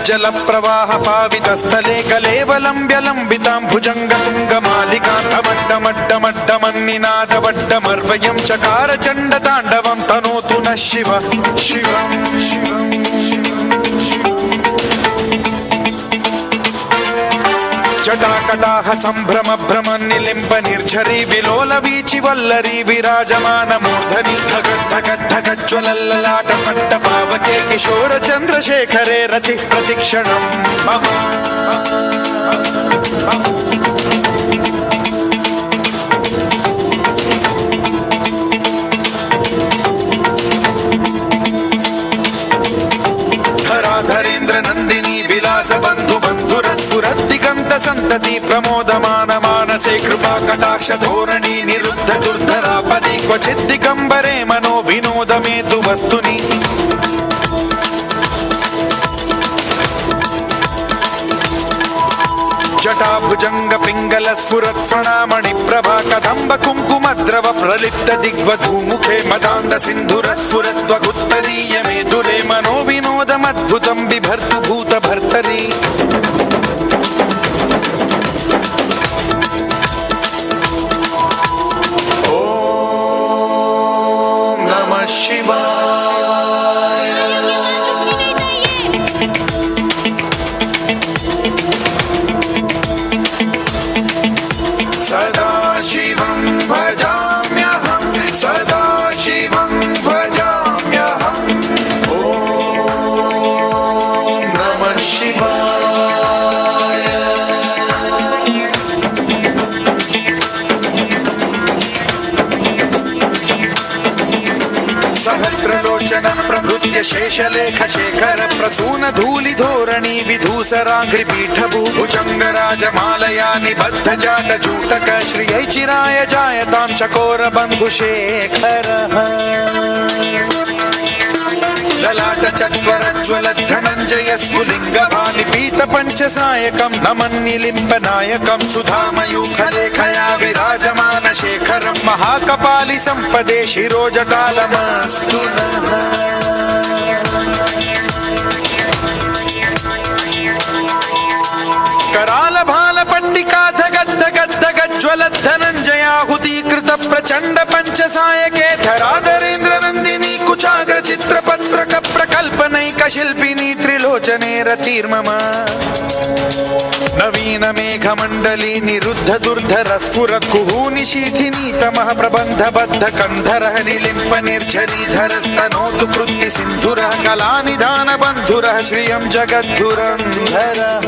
जल प्रवाह पावितस्थले कलेवलम्ब्य लम्बितां भुजङ्गतुङ्गमालिकान्तमड्डमड्डमड्डमन्निनादवड्डमर्वयं चकार चण्डताण्डवं तनोतु नः शिवः शिवम् जटाकटाह सम्भ्रम भ्रम निलिम्ब निर्झरी विलोल वीचि वल्लरी विराजमान मूर्धनि धगद्धगद्धगज्ज्वलल्ललाट पट्ट पावके किशोर चन्द्रशेखरे रति प्रतिक्षणं मम धराधरेन्द्र नन्दिनी विलास बन्धु बन्धुरस्फुरद्दिगन्त सन्तति प्रमोदमान मानसे कृपा कटाक्ष धोरणी निरुद्ध दुर्धरापदे क्वचित् दिगम्बरे मनो विनोदमेतु वस्तुनि जटाभुजंग पिंगल स्फुरत् फणामणि प्रभा कदम्ब कुङ्कुमद्रव प्रलिप्त दिग्वधूमुखे मदान्ध सिन्धुर स्फुरद्वगुत्तरीय मेदुरे मनो विनोदमद्भुतं बिभर्तु भूत भर्तरि ॐ नमः शिवाय सदा शिवं भजाम्यहं सदा शिवं भजाम्यहं ॐ नमः शिवाय सहस्रलोचन प्रभृत्य शेषलेख शेखर प्रसून धूलि धोरणी विधूसराघ्रिपीठभू भुजंगराजमालया निबद्ध जाट जूटक श्रियै चिराय जायतां चकोर बन्धुशेखर ललाट चत्वरज्वल धनञ्जय स्फुलिंग भानिपीत पंचसायकं नमन्निलिम्ब नायकं सुधामयूखलेखया विराजमान शेखरं महाकपालि संपदे शिरोजटालमस्तु कराल भाल पंडिका धगद्धगद्धगज्ज्वल धनञ्जयाहुतीकृत प्रचंड पंचसायके धराधरेन्द्र नन्दिनी कुचाग्र चित्रपत्रक प्रकल्पनैक शिल्पिनी त्रिलोचने रतिर्मम नवीन मेघमण्डली निरुद्ध दुर्धर स्फुर कुहूनि शीथिनी तमः प्रबन्ध बद्ध कन्धरः निलिम्प निर्झरीधर स्तनोतु कृत्ति सिन्धुरः कलानिधान बन्धुरः श्रियं जगद्धुरन्धरः